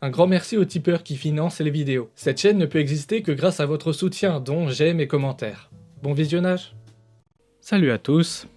Un grand merci aux tipeurs qui financent les vidéos. Cette chaîne ne peut exister que grâce à votre soutien, dont j'aime et commentaires. Bon visionnage. Salut à tous,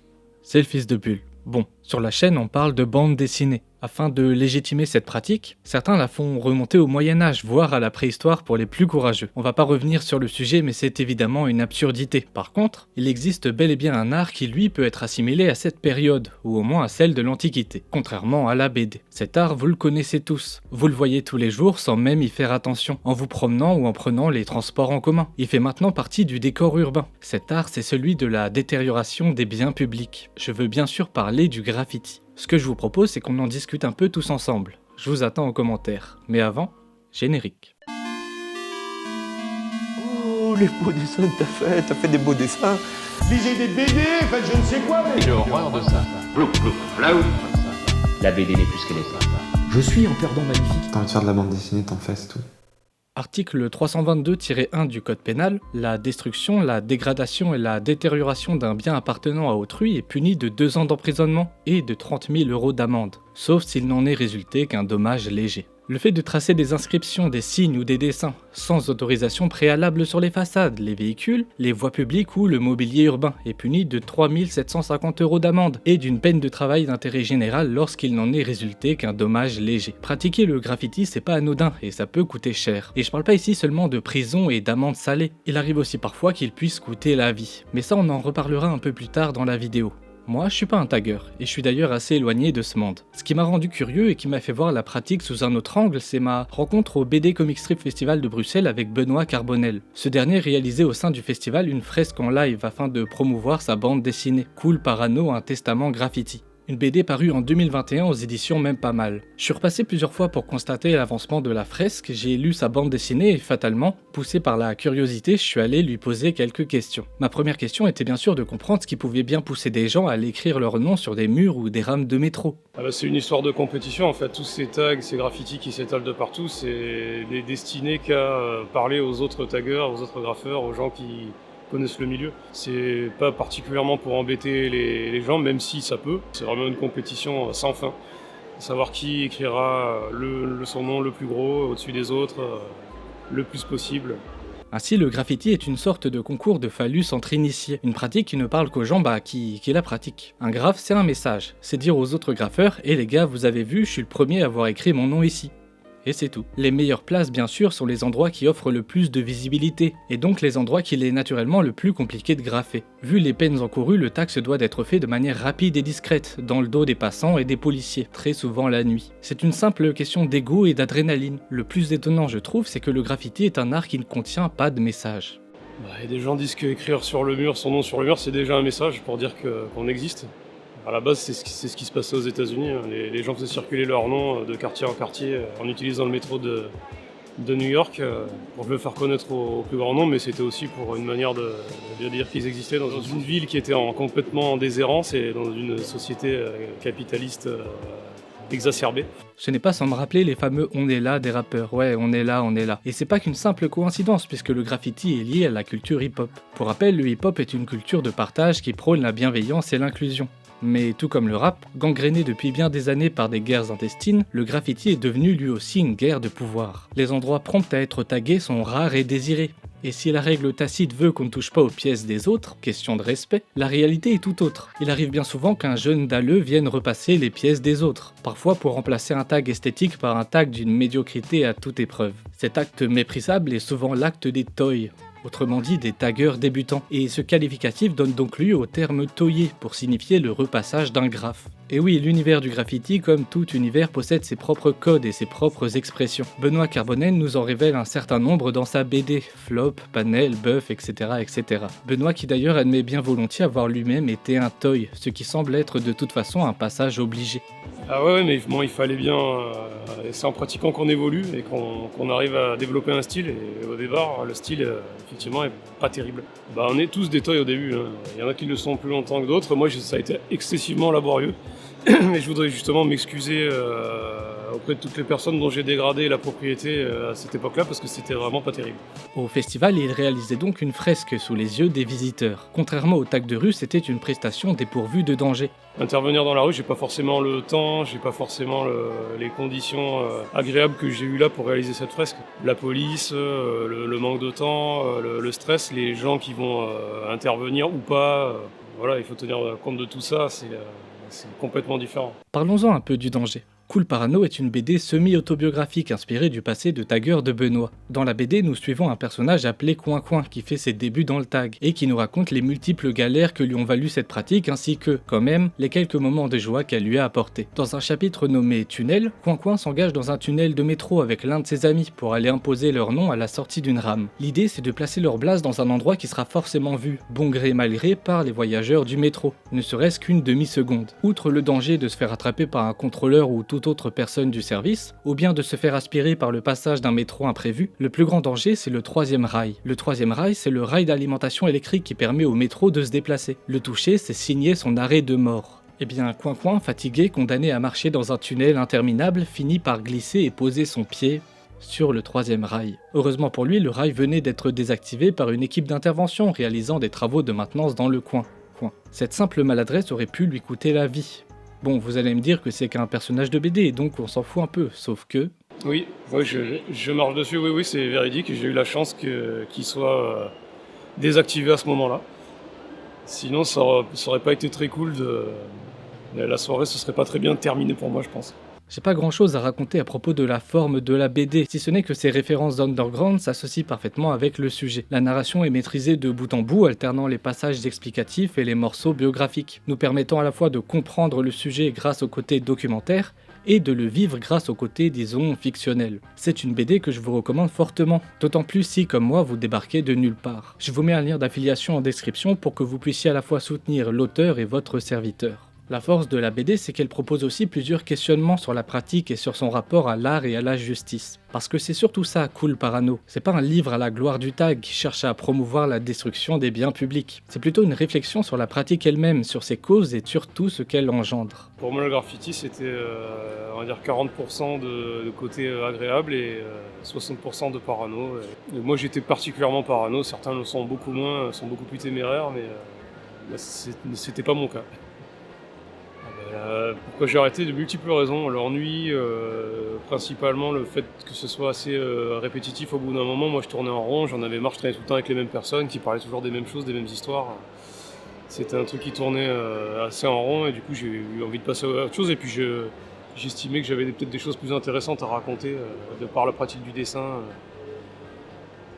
c'est le fils de Bulle. Bon, sur la chaîne on parle de bande dessinée. Afin de légitimer cette pratique, certains la font remonter au Moyen-Âge, voire à la préhistoire pour les plus courageux. On va pas revenir sur le sujet, mais c'est évidemment une absurdité. Par contre, il existe bel et bien un art qui lui peut être assimilé à cette période, ou au moins à celle de l'Antiquité, contrairement à la BD. Cet art, vous le connaissez tous. Vous le voyez tous les jours sans même y faire attention, en vous promenant ou en prenant les transports en commun. Il fait maintenant partie du décor urbain. Cet art, c'est celui de la détérioration des biens publics. Je veux bien sûr parler du graffiti. Ce que je vous propose, c'est qu'on en discute un peu tous ensemble. Je vous attends en commentaire. Mais avant, générique. Oh, les beaux dessins que t'as fait des beaux dessins. Lisez des BD, faites je ne sais quoi, mais... J'ai horreur de ça. Plouf, plouf, flaou. La BD n'est plus ce qu'elle est. Je suis un perdant magnifique. T'as envie de faire de la bande dessinée, t'en fais, c'est tout. Article 322-1 du Code pénal, la destruction, la dégradation et la détérioration d'un bien appartenant à autrui est punie de 2 ans d'emprisonnement et de 30 000 € d'amende, sauf s'il n'en est résulté qu'un dommage léger. Le fait de tracer des inscriptions, des signes ou des dessins sans autorisation préalable sur les façades, les véhicules, les voies publiques ou le mobilier urbain est puni de 3 750 € d'amende et d'une peine de travail d'intérêt général lorsqu'il n'en est résulté qu'un dommage léger. Pratiquer le graffiti, c'est pas anodin et ça peut coûter cher. Et je parle pas ici seulement de prison et d'amende salée, il arrive aussi parfois qu'il puisse coûter la vie. Mais ça on en reparlera un peu plus tard dans la vidéo. Moi, je suis pas un tagueur, et je suis d'ailleurs assez éloigné de ce monde. Ce qui m'a rendu curieux et qui m'a fait voir la pratique sous un autre angle, c'est ma rencontre au BD Comic Strip Festival de Bruxelles avec Benoît Carbonel. Ce dernier réalisait au sein du festival une fresque en live afin de promouvoir sa bande dessinée, Cool Parano, un testament graffiti. Une BD parue en 2021 aux éditions Même Pas Mal. Je suis repassé plusieurs fois pour constater l'avancement de la fresque, j'ai lu sa bande dessinée et fatalement, poussé par la curiosité, je suis allé lui poser quelques questions. Ma première question était bien sûr de comprendre ce qui pouvait bien pousser des gens à aller écrire leur nom sur des murs ou des rames de métro. C'est une histoire de compétition en fait, tous ces tags, ces graffitis qui s'étalent de partout, c'est des destinés qu'à parler aux autres taggeurs, aux autres graffeurs, aux gens qui connaissent le milieu. C'est pas particulièrement pour embêter les gens, même si ça peut. C'est vraiment une compétition sans fin. Savoir qui écrira son nom le plus gros au-dessus des autres, le plus possible. Ainsi, le graffiti est une sorte de concours de phallus entre initiés, une pratique qui ne parle qu'aux gens qui la pratiquent. Un graphe, c'est un message, c'est dire aux autres graffeurs « Eh les gars, vous avez vu, je suis le premier à avoir écrit mon nom ici ». Et c'est tout. Les meilleures places, bien sûr, sont les endroits qui offrent le plus de visibilité, et donc les endroits qu'il est naturellement le plus compliqué de graffer. Vu les peines encourues, le tag se doit d'être fait de manière rapide et discrète, dans le dos des passants et des policiers, très souvent la nuit. C'est une simple question d'ego et d'adrénaline. Le plus étonnant, je trouve, c'est que le graffiti est un art qui ne contient pas de message. Et des gens disent qu'écrire sur le mur, son nom sur le mur, c'est déjà un message pour dire qu'on existe. À la base, c'est ce qui se passait aux États-Unis. Les gens faisaient circuler leur nom de quartier en quartier en utilisant le métro de New York pour le faire connaître au plus grand nombre, mais c'était aussi pour une manière de dire qu'ils existaient dans une ville qui était complètement en déshérence et dans une société capitaliste exacerbée. Ce n'est pas sans me rappeler les fameux « on est là » des rappeurs. Ouais, on est là, on est là. Et c'est pas qu'une simple coïncidence, puisque le graffiti est lié à la culture hip-hop. Pour rappel, le hip-hop est une culture de partage qui prône la bienveillance et l'inclusion. Mais tout comme le rap, gangréné depuis bien des années par des guerres intestines, le graffiti est devenu lui aussi une guerre de pouvoir. Les endroits prompts à être tagués sont rares et désirés. Et si la règle tacite veut qu'on ne touche pas aux pièces des autres, question de respect, la réalité est tout autre. Il arrive bien souvent qu'un jeune dalleux vienne repasser les pièces des autres, parfois pour remplacer un tag esthétique par un tag d'une médiocrité à toute épreuve. Cet acte méprisable est souvent l'acte des toys, autrement dit des taggeurs débutants, et ce qualificatif donne donc lieu au terme toyer pour signifier le repassage d'un graphe. Et oui, l'univers du graffiti, comme tout univers, possède ses propres codes et ses propres expressions. Benoît Carbonel nous en révèle un certain nombre dans sa BD, Flop, Panel, Buff, etc. etc. Benoît qui d'ailleurs admet bien volontiers avoir lui-même été un toy, ce qui semble être de toute façon un passage obligé. Ah ouais, mais bon, il fallait bien... c'est en pratiquant qu'on évolue et qu'on arrive à développer un style. Et au départ, le style, effectivement, est pas terrible. On est tous des toys au début. Hein. Il y en a qui le sont plus longtemps que d'autres. Moi, ça a été excessivement laborieux. Mais je voudrais justement m'excuser auprès de toutes les personnes dont j'ai dégradé la propriété à cette époque-là, parce que c'était vraiment pas terrible. Au festival, il réalisait donc une fresque sous les yeux des visiteurs. Contrairement au tag de rue, c'était une prestation dépourvue de danger. Intervenir dans la rue, j'ai pas forcément le temps, j'ai pas forcément les conditions agréables que j'ai eu là pour réaliser cette fresque. La police, le manque de temps, le stress, les gens qui vont intervenir ou pas, voilà, il faut tenir compte de tout ça, c'est complètement différent. Parlons-en un peu du danger. Cool Parano est une BD semi-autobiographique inspirée du passé de tagueur de Benoît. Dans la BD, nous suivons un personnage appelé Coin Coin qui fait ses débuts dans le tag et qui nous raconte les multiples galères que lui ont valu cette pratique ainsi que, quand même, les quelques moments de joie qu'elle lui a apportés. Dans un chapitre nommé Tunnel, Coin Coin s'engage dans un tunnel de métro avec l'un de ses amis pour aller imposer leur nom à la sortie d'une rame. L'idée, c'est de placer leur blase dans un endroit qui sera forcément vu, bon gré mal gré, par les voyageurs du métro, ne serait-ce qu'une demi-seconde. Outre le danger de se faire attraper par un contrôleur ou toute autre personne du service, ou bien de se faire aspirer par le passage d'un métro imprévu, le plus grand danger c'est le troisième rail. Le troisième rail c'est le rail d'alimentation électrique qui permet au métro de se déplacer. Le toucher c'est signer son arrêt de mort. Eh bien, Coin Coin, fatigué, condamné à marcher dans un tunnel interminable, finit par glisser et poser son pied sur le troisième rail. Heureusement pour lui, le rail venait d'être désactivé par une équipe d'intervention réalisant des travaux de maintenance dans le coin. Cette simple maladresse aurait pu lui coûter la vie. Bon, vous allez me dire que c'est qu'un personnage de BD, donc on s'en fout un peu, sauf que... Oui, je marche dessus, oui, c'est véridique, j'ai eu la chance qu'il soit désactivé à ce moment-là. Sinon, ça aurait pas été très cool la soirée, ce serait pas très bien terminé pour moi, je pense. J'ai pas grand chose à raconter à propos de la forme de la BD, si ce n'est que ces références underground s'associent parfaitement avec le sujet. La narration est maîtrisée de bout en bout, alternant les passages explicatifs et les morceaux biographiques, nous permettant à la fois de comprendre le sujet grâce au côté documentaire, et de le vivre grâce au côté, disons, fictionnel. C'est une BD que je vous recommande fortement, d'autant plus si, comme moi, vous débarquez de nulle part. Je vous mets un lien d'affiliation en description pour que vous puissiez à la fois soutenir l'auteur et votre serviteur. La force de la BD, c'est qu'elle propose aussi plusieurs questionnements sur la pratique et sur son rapport à l'art et à la justice. Parce que c'est surtout ça, Cool Parano. C'est pas un livre à la gloire du tag qui cherche à promouvoir la destruction des biens publics. C'est plutôt une réflexion sur la pratique elle-même, sur ses causes et surtout ce qu'elle engendre. Pour moi, le graffiti, c'était, on va dire, 40% de côté agréable et 60% de parano. Et moi, j'étais particulièrement parano. Certains le sont beaucoup moins, sont beaucoup plus téméraires, mais c'était pas mon cas. Pourquoi j'ai arrêté? De multiples raisons. L'ennui, principalement le fait que ce soit assez répétitif au bout d'un moment. Moi je tournais en rond, j'en avais marre, je traînais tout le temps avec les mêmes personnes qui parlaient toujours des mêmes choses, des mêmes histoires. C'était un truc qui tournait assez en rond et du coup j'ai eu envie de passer à autre chose et puis j'estimais que j'avais peut-être des choses plus intéressantes à raconter de par la pratique du dessin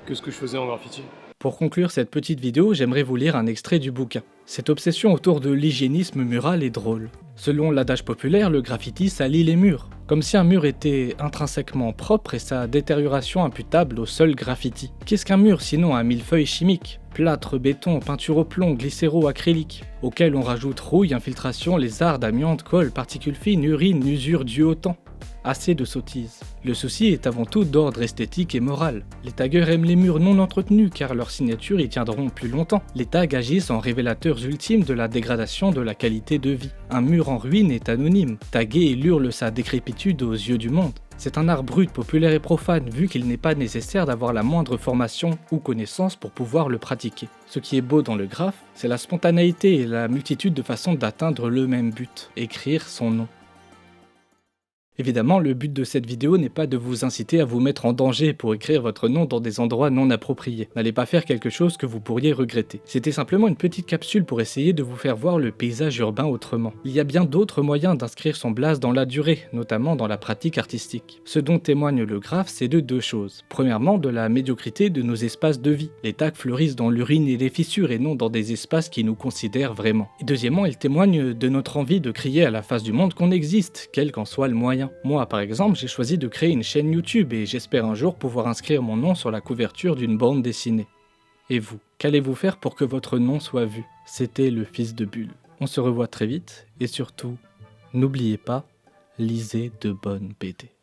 que ce que je faisais en graffiti. Pour conclure cette petite vidéo, j'aimerais vous lire un extrait du bouquin. Cette obsession autour de l'hygiénisme mural est drôle. Selon l'adage populaire, le graffiti salit les murs, comme si un mur était intrinsèquement propre et sa détérioration imputable au seul graffiti. Qu'est-ce qu'un mur sinon un millefeuille chimique? Plâtre, béton, peinture au plomb, glycéro, acrylique, auquel on rajoute rouille, infiltration, lézard, amiante, colle, particules fines, urine, usure due au temps. Assez de sottises. Le souci est avant tout d'ordre esthétique et moral. Les taggeurs aiment les murs non entretenus car leurs signatures y tiendront plus longtemps. Les tags agissent en révélateurs ultimes de la dégradation de la qualité de vie. Un mur en ruine est anonyme. Taguer il hurle sa décrépitude aux yeux du monde. C'est un art brut, populaire et profane, vu qu'il n'est pas nécessaire d'avoir la moindre formation ou connaissance pour pouvoir le pratiquer. Ce qui est beau dans le graphe, c'est la spontanéité et la multitude de façons d'atteindre le même but, écrire son nom. Évidemment, le but de cette vidéo n'est pas de vous inciter à vous mettre en danger pour écrire votre nom dans des endroits non appropriés. N'allez pas faire quelque chose que vous pourriez regretter. C'était simplement une petite capsule pour essayer de vous faire voir le paysage urbain autrement. Il y a bien d'autres moyens d'inscrire son blaze dans la durée, notamment dans la pratique artistique. Ce dont témoigne le graphe, c'est de deux choses. Premièrement, de la médiocrité de nos espaces de vie. Les tags fleurissent dans l'urine et les fissures et non dans des espaces qui nous considèrent vraiment. Et deuxièmement, il témoigne de notre envie de crier à la face du monde qu'on existe, quel qu'en soit le moyen. Moi, par exemple, j'ai choisi de créer une chaîne YouTube et j'espère un jour pouvoir inscrire mon nom sur la couverture d'une bande dessinée. Et vous, qu'allez-vous faire pour que votre nom soit vu? C'était le Fils de Bulle. On se revoit très vite et surtout, n'oubliez pas, lisez de bonnes BD.